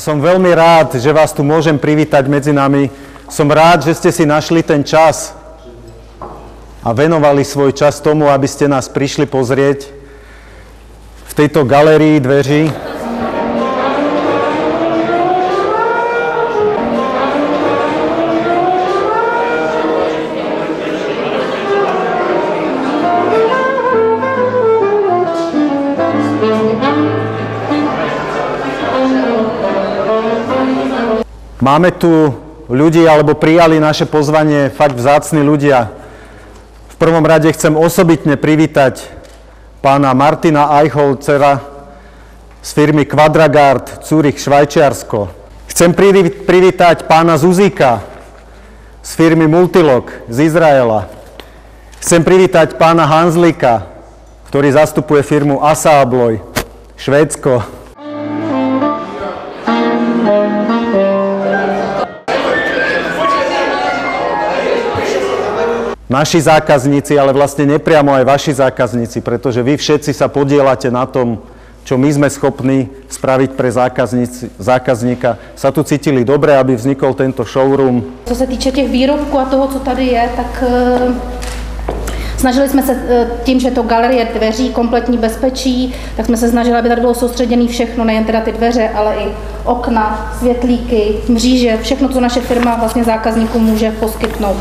Som veľmi rád, že vás tu môžem privítať medzi nami. Som rád, že ste si našli ten čas a venovali svoj čas tomu, aby ste nás prišli pozrieť v tejto galérii dveří. Máme tu ľudí, alebo prijali naše pozvanie fakt vzácni ľudia. V prvom rade chcem osobitne privítať pána Martina Eichholzera z firmy Quadraguard Zürich, Švajčiarsko. Chcem privítať pána Zuzíka z firmy Multilog z Izraela. Chcem privítať pána Hanzlíka, ktorý zastupuje firmu Assa Abloy, Švédsko. Naši zákazníci, ale vlastne nepriamo aj vaši zákazníci, pretože vy všetci sa podieľate na tom, čo my sme schopní spraviť pre zákazníka, sa tu cítili dobre, aby vznikol tento showroom. Co se týče těch výrobků a toho, co tady je, tak snažili jsme se tím, že to galerie dveří, kompletní bezpečí, tak jsme se snažili, aby tady bylo soustředěné všechno, nejen teda ty dveře, ale i okna, světlíky, mříže, všechno, co naše firma vlastně zákazníkům může poskytnout.